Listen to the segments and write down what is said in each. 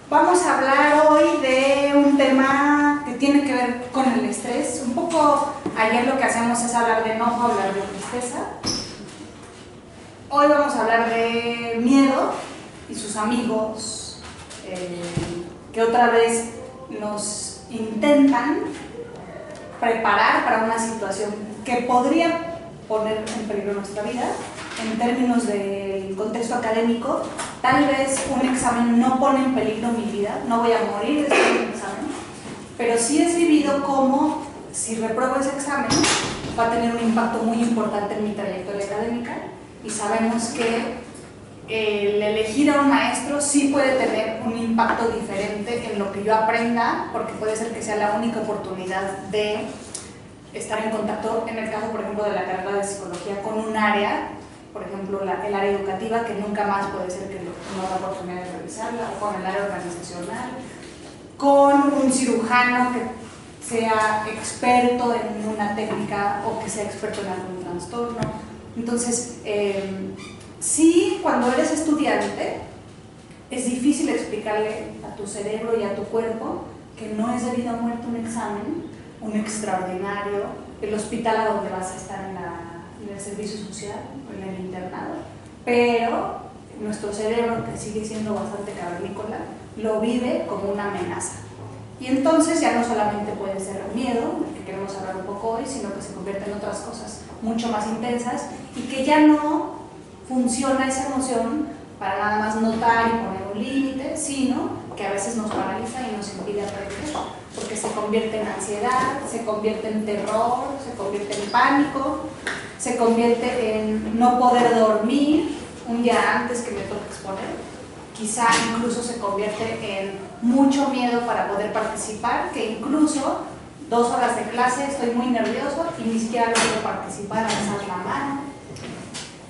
Vamos a hablar hoy de un tema que tiene que ver con el estrés. Un poco ayer lo que hacemos es hablar de enojo, hablar de tristeza. Hoy vamos a hablar de miedo y sus amigos, que otra vez nos intentan preparar para una situación que podría poner en peligro nuestra vida. En términos del contexto académico, tal vez un examen no pone en peligro mi vida, no voy a morir después de un examen, pero sí es vivido como, si repruebo ese examen, va a tener un impacto muy importante en mi trayectoria académica, y sabemos que el elegir a un maestro sí puede tener un impacto diferente en lo que yo aprenda, porque puede ser que sea la única oportunidad de estar en contacto, en el caso, por ejemplo, de la carrera de psicología, con un área, por ejemplo, el área educativa, que nunca más puede ser que no haya oportunidad de revisarla, o con el área organizacional, con un cirujano que sea experto en una técnica o que sea experto en algún trastorno. Entonces, sí, cuando eres estudiante, es difícil explicarle a tu cerebro y a tu cuerpo que no es de vida o muerte un examen, un extraordinario, el hospital a donde vas a estar en el servicio social o en el internado, pero nuestro cerebro, que sigue siendo bastante cavernícola, lo vive como una amenaza. Y entonces ya no solamente puede ser miedo, del que queremos hablar un poco hoy, sino que se convierte en otras cosas mucho más intensas y que ya no funciona esa emoción para nada más notar y poner un límite, sino que a veces nos paraliza y nos impide aprender, porque se convierte en ansiedad, se convierte en terror, se convierte en pánico, se convierte en no poder dormir un día antes que me toque exponer, quizá incluso se convierte en mucho miedo para poder participar, que incluso 2 horas de clase estoy muy nervioso y ni siquiera logro participar, alzar la mano,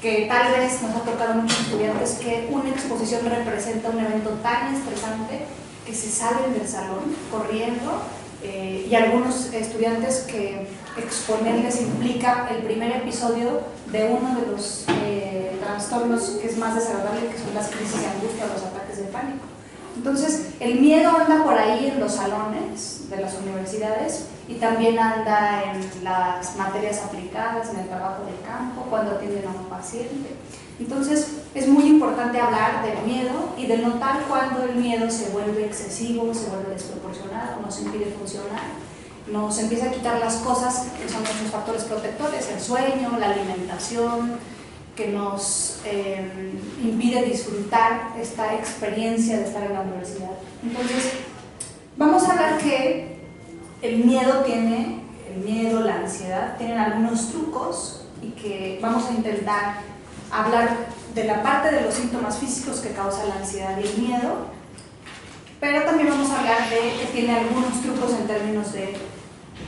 que tal vez nos ha tocado a muchos estudiantes que una exposición representa un evento tan estresante que se salen del salón corriendo, y algunos estudiantes que exponerles implica el primer episodio de uno de los trastornos que es más desagradable, que son las crisis de angustia o los ataques de pánico. Entonces, el miedo anda por ahí en los salones de las universidades y también anda en las materias aplicadas, en el trabajo de campo, cuando atienden a un paciente. Entonces, es muy importante hablar del miedo y de notar cuando el miedo se vuelve excesivo, se vuelve desproporcionado, nos impide funcionar, nos empieza a quitar las cosas que son nuestros factores protectores, el sueño, la alimentación, que nos impide disfrutar esta experiencia de estar en la universidad. Entonces, vamos a hablar que el miedo, la ansiedad, tienen algunos trucos y que vamos a intentar hablar de la parte de los síntomas físicos que causa la ansiedad y el miedo, pero también vamos a hablar de que tiene algunos trucos en términos de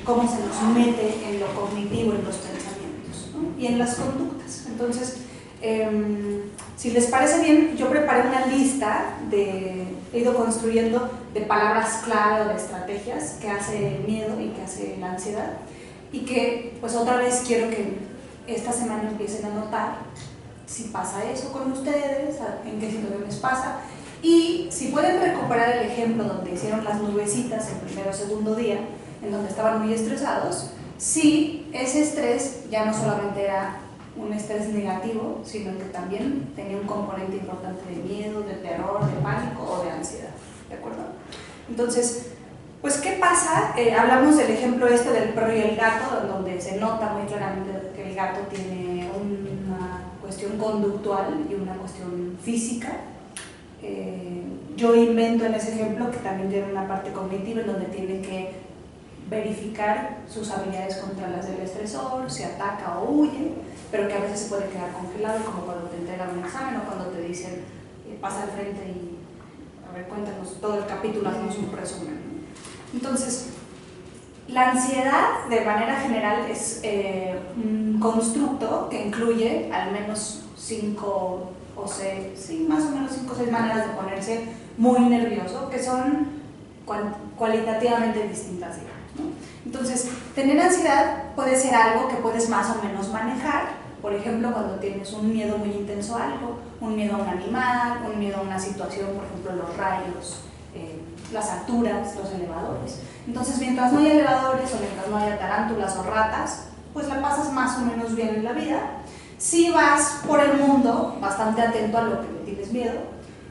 cómo se nos mete en lo cognitivo, en los pensamientos, ¿no? Y en las conductas. Entonces, si les parece bien, yo preparé una lista he ido construyendo de palabras clave o de estrategias que hace el miedo y que hace la ansiedad, y que pues otra vez quiero que esta semana empiecen a notar si pasa eso con ustedes, en qué situaciones pasa, y si pueden recuperar el ejemplo donde hicieron las nubecitas el primero o segundo día, en donde estaban muy estresados, si ese estrés ya no solamente era un estrés negativo, sino que también tenía un componente importante de miedo, de terror, de pánico o de ansiedad, ¿de acuerdo? Entonces, pues, ¿qué pasa? Hablamos del ejemplo del perro y el gato, donde se nota muy claramente que el gato tiene una cuestión conductual y una cuestión física. Yo invento en ese ejemplo que también tiene una parte cognitiva en donde tiene que verificar sus habilidades contra las del estresor, si ataca o huye, pero que a veces se puede quedar congelado, como cuando te entregan un examen o cuando te dicen pasa al frente y a ver, cuéntanos todo el capítulo, hacemos un resumen, ¿no? Entonces, la ansiedad de manera general es un constructo que incluye al menos 5 o 6, sí, más o menos 5 o 6 maneras de ponerse muy nervioso, que son cualitativamente distintas, digamos, ¿no? Entonces, tener ansiedad puede ser algo que puedes más o menos manejar. Por ejemplo, cuando tienes un miedo muy intenso a algo, un miedo a un animal, un miedo a una situación, por ejemplo, los rayos las alturas, los elevadores. Entonces, mientras no haya elevadores o mientras no haya tarántulas o ratas, pues la pasas más o menos bien en la vida. Si vas por el mundo bastante atento a lo que le tienes miedo,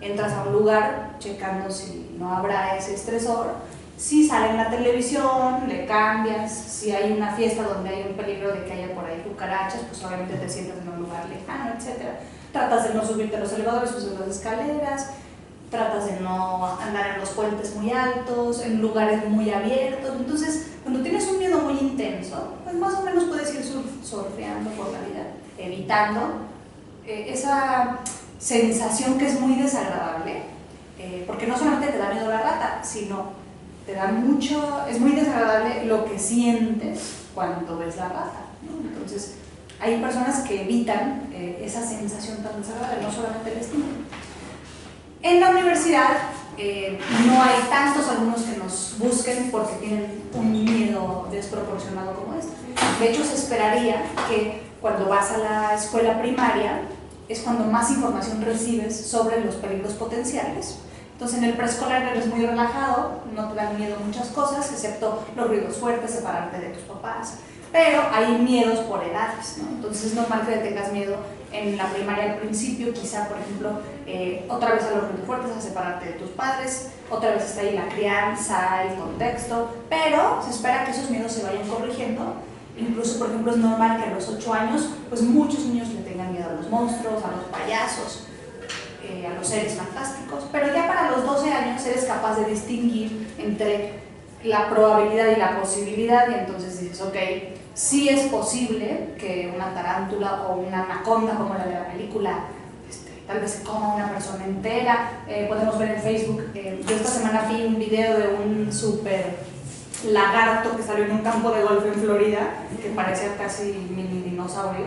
entras a un lugar checando si no habrá ese estresor, si sale en la televisión, le cambias, si hay una fiesta donde hay un peligro de que haya por ahí cucarachas, pues obviamente te sientas en un lugar lejano, etc. Tratas de no subirte a los elevadores, pues en las escaleras, tratas de no andar en los puentes muy altos, en lugares muy abiertos. Entonces, cuando tienes un miedo muy intenso, pues más o menos puedes ir surfeando por la vida, evitando esa sensación que es muy desagradable, porque no solamente te da miedo la rata, sino te da mucho, es muy desagradable lo que sientes cuando ves la rata, ¿no? Entonces, hay personas que evitan esa sensación tan desagradable, no solamente el estímulo. En la universidad no hay tantos alumnos que nos busquen porque tienen un miedo desproporcionado como este. De hecho, se esperaría que cuando vas a la escuela primaria es cuando más información recibes sobre los peligros potenciales. Entonces, en el preescolar eres muy relajado, no te dan miedo muchas cosas, excepto los ruidos fuertes, separarte de tus papás. Pero hay miedos por edades, ¿no? Entonces es normal que tengas miedo en la primaria al principio, quizá, por ejemplo, otra vez a los ruidos fuertes, a separarte de tus padres, otra vez está ahí la crianza, el contexto, pero se espera que esos miedos se vayan corrigiendo. Incluso, por ejemplo, es normal que a los 8 años, pues muchos niños le tengan miedo a los monstruos, a los payasos, a los seres fantásticos, pero ya para los 12 años eres capaz de distinguir entre la probabilidad y la posibilidad, y entonces dices, ok, sí es posible que una tarántula o una anaconda como la de la película tal vez se coma a una persona entera. Podemos ver en Facebook, yo esta semana vi un video de un super lagarto que salió en un campo de golf en Florida, que parecía casi mini dinosaurio.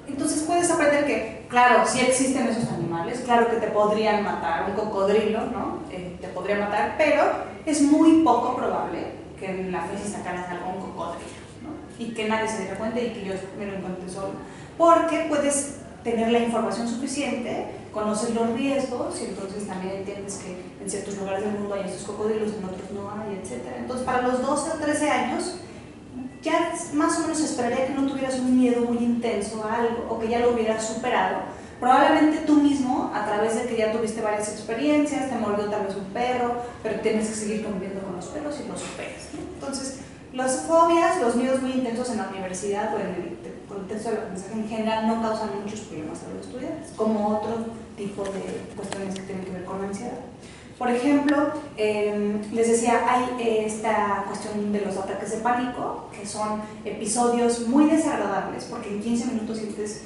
Entonces puedes aprender que, claro, sí existen esos animales, claro que te podrían matar, un cocodrilo, ¿no? Te podría matar, pero es muy poco probable que en la fecha sacaras algún cocodrilo, ¿no? Y que nadie se diera cuenta y que yo me lo encuentre solo. Porque puedes tener la información suficiente, conoces los riesgos y entonces también entiendes que en ciertos lugares del mundo hay estos cocodrilos, en otros no hay, etc. Entonces para los 12 o 13 años ya más o menos esperaría que no tuvieras un miedo muy intenso a algo o que ya lo hubieras superado. Probablemente tú mismo, a través de que ya tuviste varias experiencias, te mordió tal vez un perro, pero tienes que seguir conviviendo con los perros y los superas, ¿no? Entonces, las fobias, los miedos muy intensos en la universidad o en el contexto del aprendizaje en general no causan muchos problemas a los estudiantes, como otro tipo de cuestiones que tienen que ver con la ansiedad. Por ejemplo, les decía, hay esta cuestión de los ataques de pánico, que son episodios muy desagradables, porque en 15 minutos sientes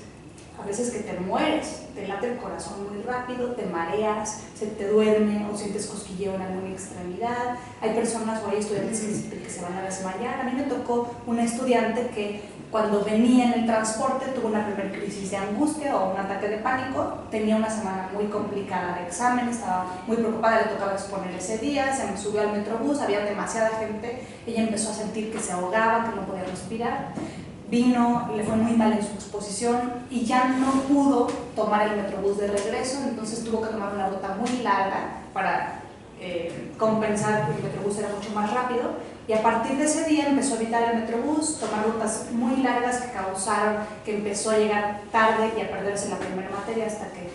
a veces que te mueres, te late el corazón muy rápido, te mareas, se te duerme o sientes cosquilleo en alguna extremidad. Hay personas o hay estudiantes que se van a desmayar. A mí me tocó una estudiante que cuando venía en el transporte tuvo una primera crisis de angustia o un ataque de pánico, tenía una semana muy complicada de examen, estaba muy preocupada, le tocaba exponer ese día, se me subió al metrobús, había demasiada gente, ella empezó a sentir que se ahogaba, que no podía respirar. Vino, le fue muy mal en su exposición y ya no pudo tomar el metrobús de regreso, entonces tuvo que tomar una ruta muy larga para compensar que el metrobús era mucho más rápido, y a partir de ese día empezó a evitar el metrobús, tomar rutas muy largas que causaron que empezó a llegar tarde y a perderse la primera materia, hasta que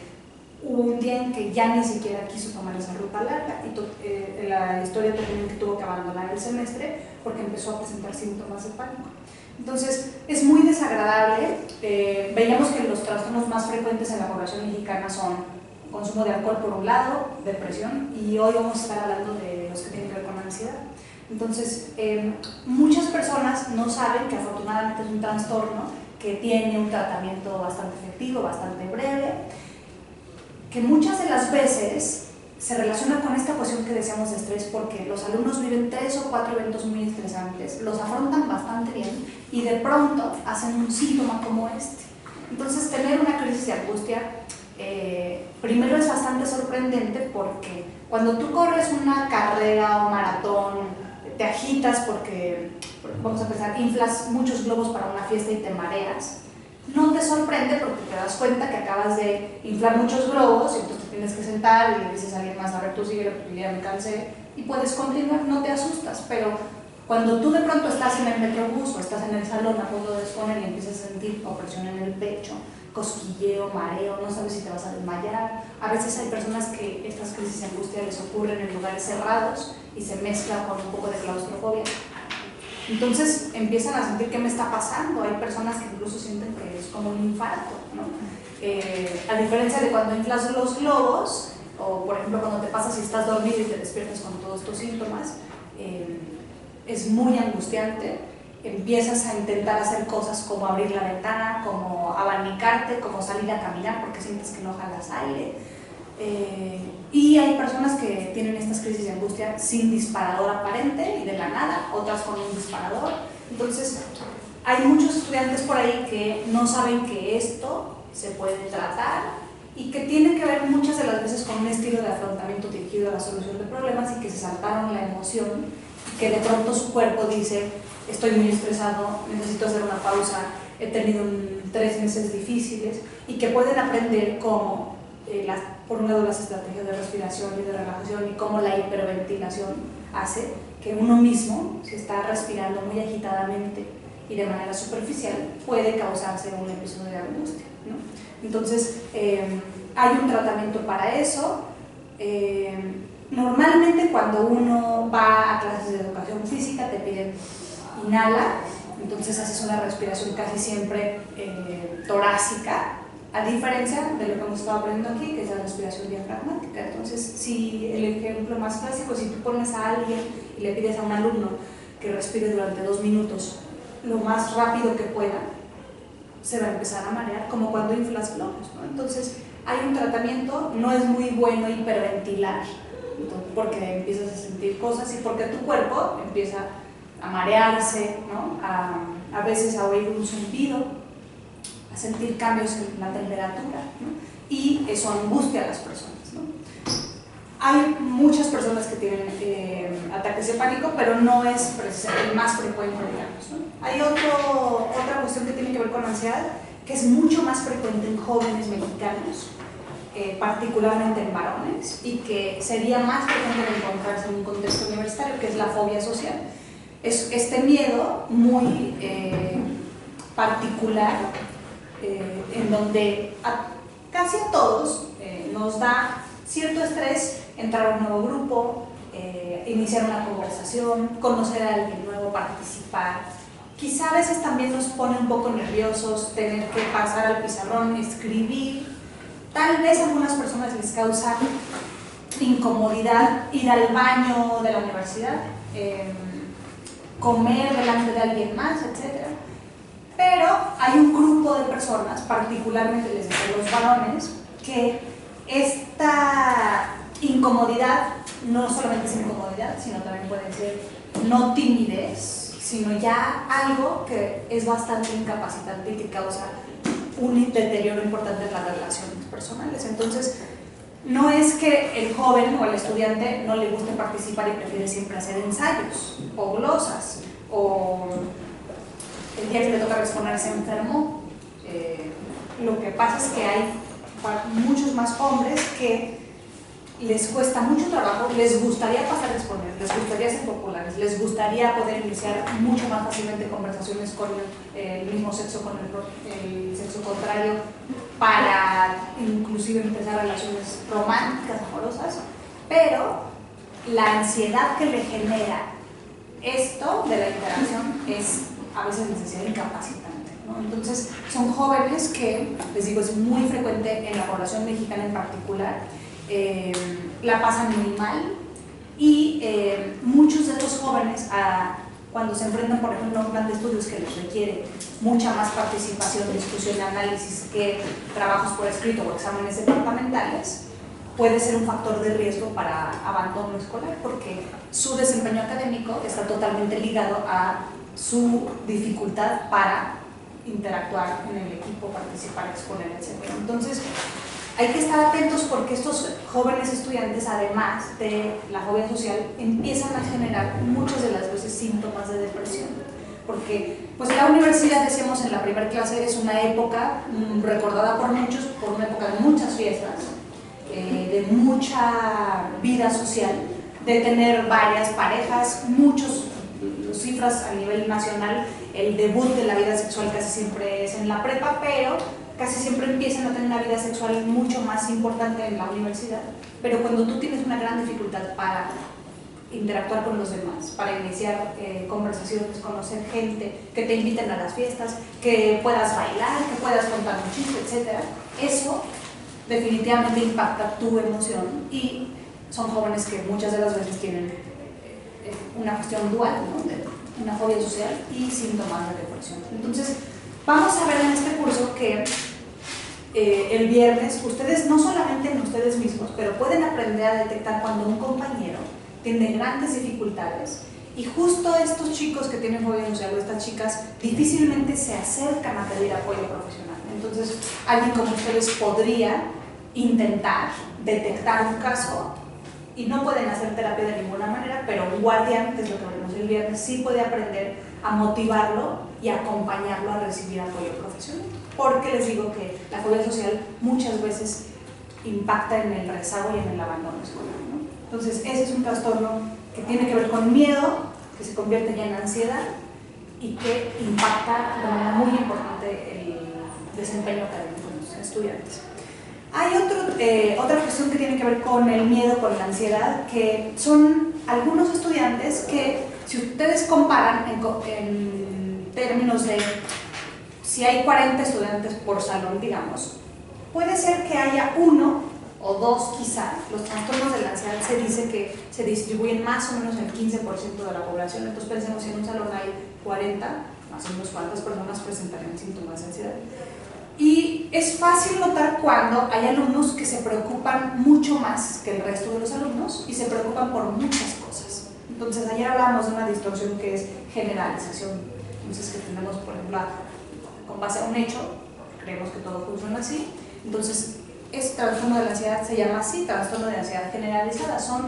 hubo un día en que ya ni siquiera quiso tomar esa ruta larga y la historia terminó que tuvo que abandonar el semestre porque empezó a presentar síntomas de pánico. Entonces, es muy desagradable. Veíamos que los trastornos más frecuentes en la población mexicana son consumo de alcohol por un lado, depresión, y hoy vamos a estar hablando de los que tienen que ver con ansiedad. Entonces, muchas personas no saben que afortunadamente es un trastorno que tiene un tratamiento bastante efectivo, bastante breve, que muchas de las veces se relaciona con esta cuestión que decíamos de estrés, porque los alumnos viven 3 o 4 eventos muy estresantes, los afrontan bastante bien y de pronto hacen un síntoma como este. Entonces, tener una crisis de angustia primero es bastante sorprendente, porque cuando tú corres una carrera o maratón, te agitas porque, vamos a empezar, inflas muchos globos para una fiesta y te mareas. No te sorprende porque te das cuenta que acabas de inflar muchos globos y entonces te tienes que sentar y le dices a alguien más, a ver, tú síguele porque ya me cansé, y puedes continuar, no te asustas, pero cuando tú de pronto estás en el metrobús o estás en el salón a punto de exponer y empiezas a sentir opresión en el pecho, cosquilleo, mareo, no sabes si te vas a desmayar. A veces hay personas que estas crisis de angustia les ocurren en lugares cerrados y se mezclan con un poco de claustrofobia. Entonces empiezan a sentir qué me está pasando. Hay personas que incluso sienten que es como un infarto, ¿no? A diferencia de cuando inflas los globos, o por ejemplo cuando te pasa si estás dormido y te despiertas con todos tus síntomas, es muy angustiante. Empiezas a intentar hacer cosas como abrir la ventana, como abanicarte, como salir a caminar porque sientes que no jalas aire. Y hay personas que tienen estas crisis de angustia sin disparador aparente y de la nada, otras con un disparador. Entonces, hay muchos estudiantes por ahí que no saben que esto se puede tratar y que tiene que ver muchas de las veces con un estilo de afrontamiento dirigido a la solución de problemas y que se saltaron la emoción, que de pronto su cuerpo dice: estoy muy estresado, necesito hacer una pausa, he tenido 3 meses difíciles, y que pueden aprender cómo, por un lado, las estrategias de respiración y de relajación y cómo la hiperventilación hace que uno mismo, si está respirando muy agitadamente y de manera superficial, puede causarse un episodio de angustia, ¿no? Entonces, hay un tratamiento para eso. Normalmente cuando uno va a clases de educación física te piden inhala, entonces haces una respiración casi siempre torácica, a diferencia de lo que hemos estado aprendiendo aquí, que es la respiración diafragmática. Entonces, si el ejemplo más clásico, si tú pones a alguien y le pides a un alumno que respire durante 2 minutos lo más rápido que pueda, se va a empezar a marear, como cuando inflas globos, ¿no? Entonces, hay un tratamiento. No es muy bueno hiperventilar, porque empiezas a sentir cosas y porque tu cuerpo empieza a marearse, ¿no? A veces a oír un zumbido, a sentir cambios en la temperatura, ¿no? Y eso angustia a las personas, ¿no? Hay muchas personas que tienen ataques de pánico, pero no es el más frecuente, digamos, ¿no? Hay otra cuestión que tiene que ver con ansiedad, que es mucho más frecuente en jóvenes mexicanos, particularmente en varones, y que sería más frecuente de encontrarse en un contexto universitario, que es la fobia social. Es este miedo muy particular, en donde casi a todos nos da cierto estrés entrar a un nuevo grupo, iniciar una conversación, conocer a alguien nuevo, participar. Quizá a veces también nos pone un poco nerviosos tener que pasar al pizarrón, escribir. Tal vez a algunas personas les causa incomodidad ir al baño de la universidad, comer delante de alguien más, etc. Pero hay un grupo de personas, particularmente les digo los varones, que esta incomodidad no solamente es incomodidad, sino también puede ser no timidez, sino ya algo que es bastante incapacitante y que causa un deterioro importante en las relaciones personales. Entonces, no es que el joven o el estudiante no le guste participar y prefiere siempre hacer ensayos o glosas, o el día que le toca exponerse enfermo. Lo que pasa es que hay muchos más hombres que les cuesta mucho trabajo, les gustaría pasar a exponer, les gustaría ser populares, les gustaría poder iniciar mucho más fácilmente conversaciones con el mismo sexo, con el sexo contrario, para inclusive empezar relaciones románticas, amorosas, pero la ansiedad que le genera esto de la interacción es a veces necesidad incapacitante, ¿no? Entonces, son jóvenes que, les digo, es muy frecuente en la población mexicana en particular, la pasan muy mal, y muchos de estos jóvenes, cuando se enfrentan, por ejemplo, a un plan de estudios que les requiere mucha más participación, discusión y análisis que trabajos por escrito o exámenes departamentales, puede ser un factor de riesgo para abandono escolar, porque su desempeño académico está totalmente ligado a su dificultad para interactuar en el equipo, participar, exponer, etc. Entonces, hay que estar atentos porque estos jóvenes estudiantes, además de la fobia social, empiezan a generar muchas de las veces síntomas de depresión. Porque pues la universidad, decíamos en la primera clase, es una época recordada por muchos, por una época de muchas fiestas, de mucha vida vida social, de tener varias parejas, muchos, las cifras a nivel nacional, el debut de la vida sexual casi siempre es en la prepa, pero casi siempre empiezan a tener una vida sexual mucho más importante en la universidad. Pero cuando tú tienes una gran dificultad para interactuar con los demás, para iniciar conversaciones, conocer gente, que te inviten a las fiestas, que puedas bailar, que puedas contar un chiste, etc. Eso definitivamente impacta tu emoción y son jóvenes que muchas de las veces tienen una cuestión dual, ¿no? De una fobia social y síntomas de depresión. Entonces, vamos a ver en este curso que el viernes ustedes, no solamente en ustedes mismos, pero pueden aprender a detectar cuando un compañero tiene grandes dificultades y justo estos chicos que tienen fobia social o estas chicas difícilmente se acercan a pedir apoyo profesional. Entonces, alguien como ustedes podría intentar detectar un caso y no pueden hacer terapia de ninguna manera, pero un guardián, que es lo que veremos el viernes, sí puede aprender a motivarlo y acompañarlo a recibir apoyo profesional. Porque les digo que la fobia social muchas veces impacta en el rezago y en el abandono escolar, ¿no? Entonces, ese es un trastorno que tiene que ver con miedo, que se convierte ya en ansiedad y que impacta de manera muy importante el desempeño académico de los estudiantes. Hay otra cuestión que tiene que ver con el miedo, con la ansiedad, que son algunos estudiantes que, si ustedes comparan en términos de si hay 40 estudiantes por salón, digamos, puede ser que haya uno o dos quizá. Los trastornos de la ansiedad se dice que se distribuyen más o menos el 15% de la población, entonces pensemos si en un salón hay 40, más o menos cuántas personas presentarían síntomas de ansiedad. Y es fácil notar cuando hay alumnos que se preocupan mucho más que el resto de los alumnos y se preocupan por muchas cosas. Entonces, ayer hablábamos de una distorsión que es generalización. Entonces, que tenemos, por ejemplo, con base a un hecho, creemos que todo funciona así. Entonces, este trastorno de la ansiedad se llama así, trastorno de ansiedad generalizada. Son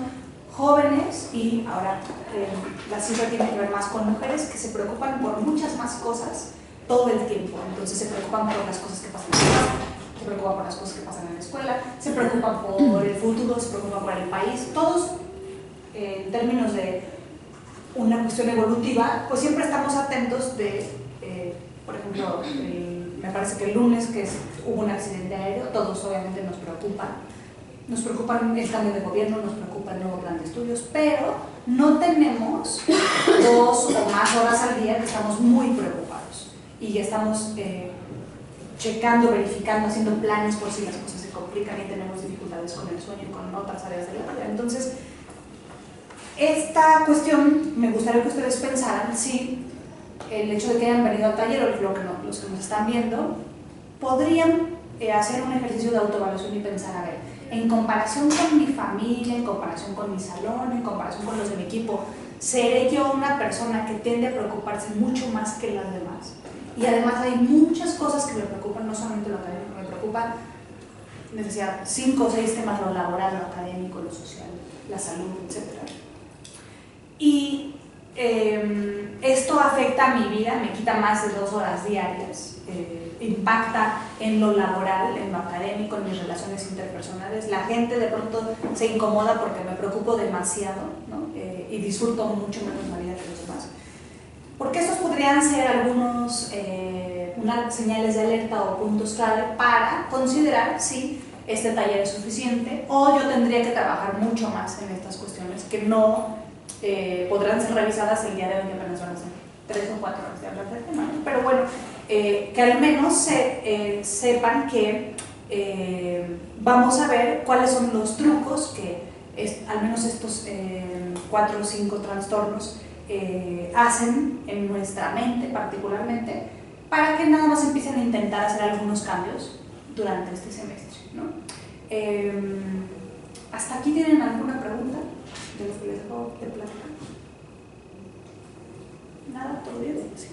jóvenes y ahora la cifra tiene que ver más con mujeres que se preocupan por muchas más cosas todo el tiempo. Entonces se preocupan por las cosas que pasan en la casa, se preocupan por las cosas que pasan en la escuela, se preocupan por el futuro, se preocupan por el país. Todos, en términos de una cuestión evolutiva, pues siempre estamos atentos de, por ejemplo, me parece que el lunes que hubo un accidente aéreo, todos obviamente nos preocupan. Nos preocupan el cambio de gobierno, nos preocupa el nuevo plan de estudios, pero no tenemos 2 o más horas al día que estamos muy preocupados y estamos checando, verificando, haciendo planes por si las cosas se complican y tenemos dificultades con el sueño y con otras áreas de la vida. Entonces, esta cuestión me gustaría que ustedes pensaran si el hecho de que hayan venido al taller o los que nos están viendo podrían hacer un ejercicio de autoevaluación y pensar, a ver, en comparación con mi familia, en comparación con mi salón, en comparación con los de mi equipo, ¿seré yo una persona que tiende a preocuparse mucho más que las demás? Y además hay muchas cosas que me preocupan, no solamente lo académico, me preocupan, les decía, 5 o 6 temas: lo laboral, lo académico, lo social, la salud, etc. Y esto afecta a mi vida, me quita más de 2 horas diarias, impacta en lo laboral, en lo académico, en mis relaciones interpersonales. La gente de pronto se incomoda porque me preocupo demasiado, ¿no? Y disfruto mucho menos la vida que los demás. Porque estos podrían ser algunos unas señales de alerta o puntos clave para considerar si este taller es suficiente o yo tendría que trabajar mucho más en estas cuestiones que no podrán ser revisadas el día de hoy, que apenas van a ser 3 o 4 horas de hablar del tema, ¿no? Pero bueno, que al menos sepan que vamos a ver cuáles son los trucos que al menos estos 4 o 5 trastornos hacen en nuestra mente particularmente, para que nada más empiecen a intentar hacer algunos cambios durante este semestre, ¿no? ¿Hasta aquí tienen alguna pregunta de lo que les acabo de platicar? ¿Nada? ¿Todo bien? Sí.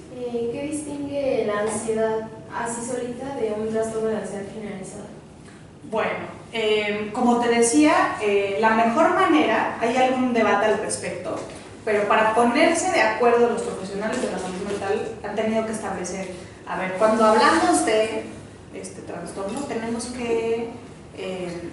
¿Qué distingue la ansiedad así solita de un trastorno de ansiedad generalizada? Bueno, como te decía, la mejor manera, hay algún debate al respecto, pero para ponerse de acuerdo los profesionales de la salud mental han tenido que establecer, a ver, cuando hablamos de este trastorno tenemos que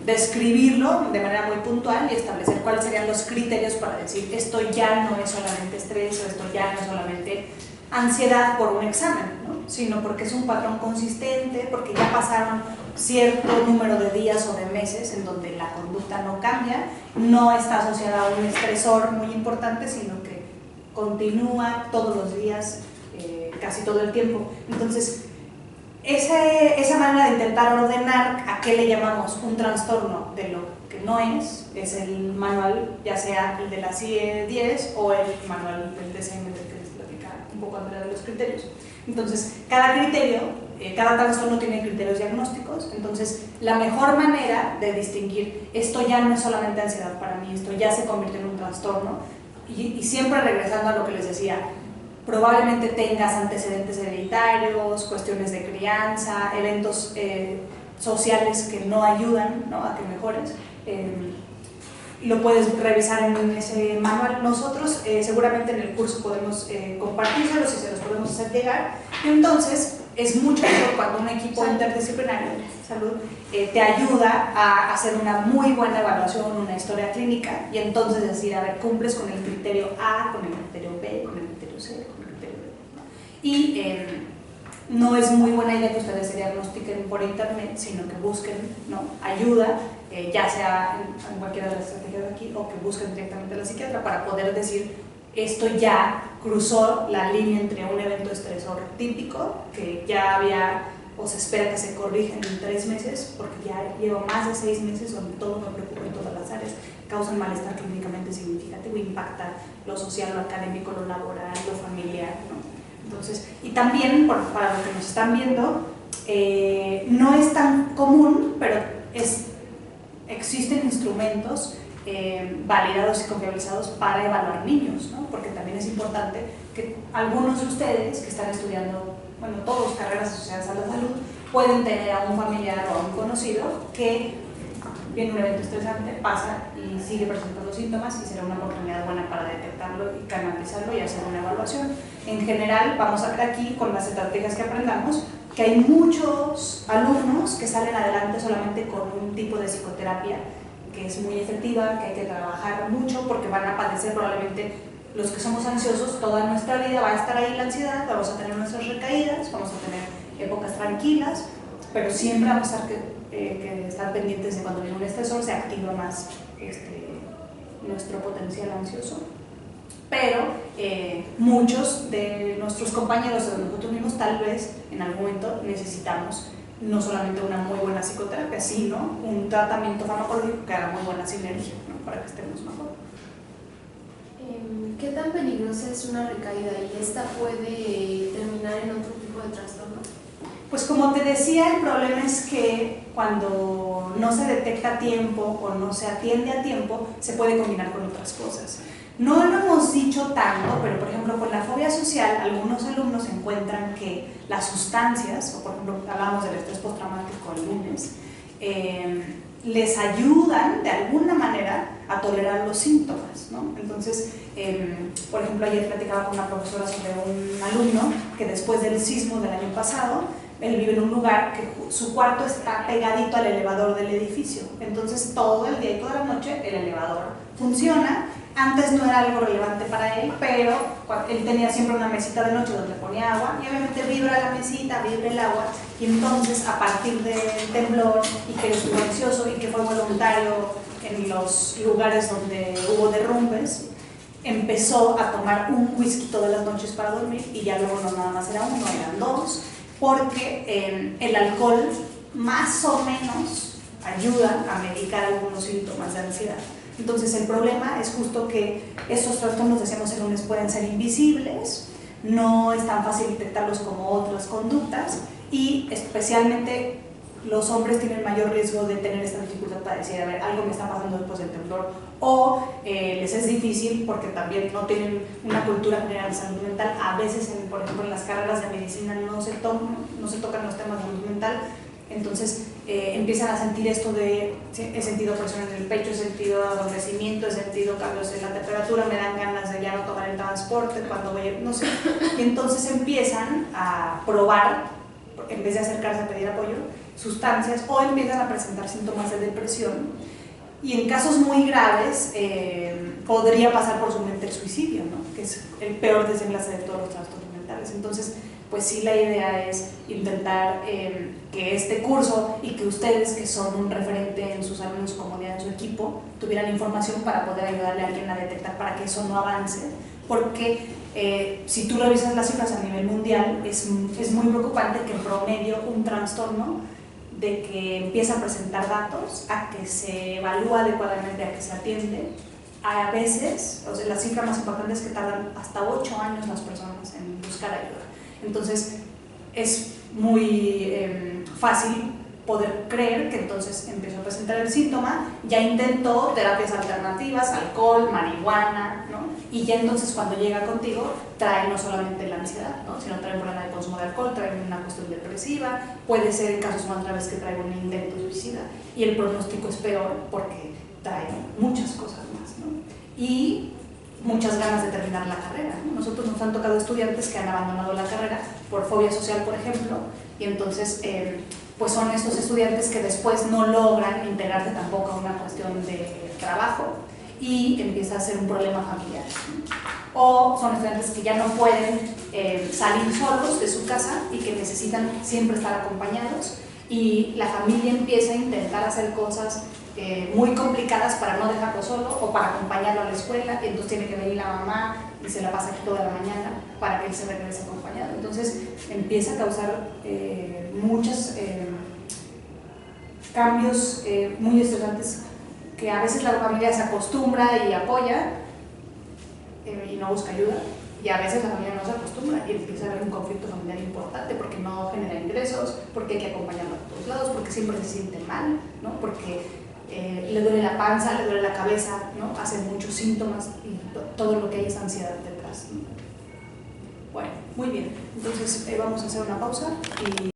describirlo de manera muy puntual y establecer cuáles serían los criterios para decir esto ya no es solamente estrés o esto ya no es solamente ansiedad por un examen, ¿no? Sino porque es un patrón consistente, porque ya pasaron cierto número de días o de meses en donde la conducta no cambia, no está asociada a un estresor muy importante, sino que continúa todos los días, casi todo el tiempo. Entonces, esa manera de intentar ordenar a qué le llamamos un trastorno de lo que no es el manual, ya sea el de la CIE-10 o el manual del DSM del que les platicaba un poco Andrea de los criterios. Entonces, cada criterio, cada trastorno tiene criterios diagnósticos, entonces la mejor manera de distinguir esto ya no es solamente ansiedad para mí, esto ya se convierte en un trastorno, y siempre regresando a lo que les decía, probablemente tengas antecedentes hereditarios, cuestiones de crianza, eventos sociales que no ayudan, ¿no?, a que mejores. Lo puedes revisar en ese manual. Nosotros seguramente en el curso podemos compartírselos y se los podemos hacer llegar. Y entonces es mucho mejor cuando un equipo interdisciplinario salud te ayuda a hacer una muy buena evaluación, una historia clínica, y entonces decir, a ver, cumples con el criterio A, con el criterio B, con el criterio C, con el criterio D, ¿no? Y no es muy buena idea que ustedes se diagnostiquen por internet, sino que busquen, ¿no?, ayuda, ya sea en cualquiera de las estrategias de aquí, o que busquen directamente a la psiquiatra para poder decir, esto ya cruzó la línea entre un evento estresor típico, que ya había, o se espera que se corrija en 3 meses, porque ya llevo más de 6 meses donde todo me preocupa en todas las áreas, causan malestar clínicamente significativo, impacta lo social, lo académico, lo laboral, lo familiar, ¿no? Entonces, y también, para los que nos están viendo, no es tan común, pero existen instrumentos validados y confiabilizados para evaluar niños, ¿no? Porque también es importante que algunos de ustedes que están estudiando, bueno, todos carreras asociadas a la salud, pueden tener a un familiar o a un conocido que viene un evento estresante, pasa y sigue presentando síntomas, y será una oportunidad buena para detectarlo y canalizarlo y hacer una evaluación. En general, vamos a ver aquí con las estrategias que aprendamos que hay muchos alumnos que salen adelante solamente con un tipo de psicoterapia que es muy efectiva, que hay que trabajar mucho porque van a padecer probablemente, los que somos ansiosos, toda nuestra vida va a estar ahí la ansiedad, vamos a tener nuestras recaídas, vamos a tener épocas tranquilas, pero siempre vamos a que estar pendientes de cuando viene un estresor, se activa más nuestro potencial ansioso. Pero muchos de nuestros compañeros o de nosotros mismos tal vez en algún momento necesitamos no solamente una muy buena psicoterapia, sino un tratamiento farmacológico que haga muy buena sinergia, ¿no?, para que estemos mejor. ¿Qué tan peligrosa es una recaída y esta puede terminar en otro tipo de trastorno? Pues como te decía, el problema es que cuando no se detecta a tiempo o no se atiende a tiempo, se puede combinar con otras cosas. No lo hemos dicho tanto, pero por ejemplo con la fobia social, algunos alumnos encuentran que las sustancias, o por ejemplo hablamos del estrés postraumático el lunes, les ayudan de alguna manera a tolerar los síntomas, ¿no? Entonces, por ejemplo, ayer platicaba con una profesora sobre un alumno que después del sismo del año pasado, él vive en un lugar que su cuarto está pegadito al elevador del edificio, entonces todo el día y toda la noche el elevador funciona. Antes no era algo relevante para él, pero él tenía siempre una mesita de noche donde ponía agua y obviamente vibra la mesita, vibra el agua, y entonces a partir del temblor y que estuvo ansioso y que fue voluntario en los lugares donde hubo derrumbes, empezó a tomar un whisky todas las noches para dormir, y ya luego no nada más era uno, eran 2, porque el alcohol más o menos ayuda a medicar algunos síntomas de ansiedad. Entonces el problema es justo que estos trastornos, decíamos el lunes, pueden ser invisibles, no es tan fácil detectarlos como otras conductas, y especialmente los hombres tienen mayor riesgo de tener esta dificultad para decir, a ver, algo me está pasando después del temblor, o les es difícil porque también no tienen una cultura general de salud mental. A veces, por ejemplo, en las carreras de medicina no se tocan los temas de salud mental, entonces empiezan a sentir esto de, he sentido presión en el pecho, he sentido adormecimiento, he sentido cambios en la temperatura, me dan ganas de ya no tomar el transporte cuando voy, no sé, y entonces empiezan a probar, en vez de acercarse a pedir apoyo, sustancias o empiezan a presentar síntomas de depresión y en casos muy graves podría pasar por su mente el suicidio, ¿no? Que es el peor desenlace de todos los trastornos mentales. Entonces, pues sí, la idea es intentar que este curso y que ustedes, que son un referente en sus alumnos, en su comunidad, en su equipo, tuvieran información para poder ayudarle a alguien a detectar para que eso no avance, porque si tú revisas las cifras a nivel mundial, es muy preocupante que en promedio un trastorno de que empieza a presentar datos, a que se evalúa adecuadamente, a que se atiende, a veces, o sea, la cifra más importante es que tardan hasta 8 años las personas en buscar ayuda. Entonces, es muy fácil poder creer que entonces empezó a presentar el síntoma, ya intentó terapias alternativas, alcohol, marihuana, ¿no? Y ya entonces cuando llega contigo trae no solamente la ansiedad, ¿no? Sino trae un problema de consumo de alcohol, trae una cuestión depresiva, puede ser en casos más graves que trae un intento suicida y el pronóstico es peor porque trae muchas cosas más, ¿no? Y muchas ganas de terminar la carrera, ¿no? Nosotros nos han tocado estudiantes que han abandonado la carrera por fobia social, por ejemplo, y entonces pues son estos estudiantes que después no logran integrarse tampoco a una cuestión de trabajo y empieza a ser un problema familiar, ¿no? O son estudiantes que ya no pueden salir solos de su casa y que necesitan siempre estar acompañados y la familia empieza a intentar hacer cosas muy complicadas para no dejarlo solo o para acompañarlo a la escuela, y entonces tiene que venir la mamá y se la pasa aquí toda la mañana para que él se regrese acompañado. Entonces empieza a causar muchos cambios muy estresantes que a veces la familia se acostumbra y apoya y no busca ayuda, y a veces la familia no se acostumbra y empieza a haber un conflicto familiar importante porque no genera ingresos, porque hay que acompañarlo a todos lados, porque siempre se siente mal, ¿no? Porque le duele la panza, le duele la cabeza, ¿no? Hacen muchos síntomas y todo lo que hay es ansiedad detrás, ¿no? Bueno, muy bien, entonces vamos a hacer una pausa y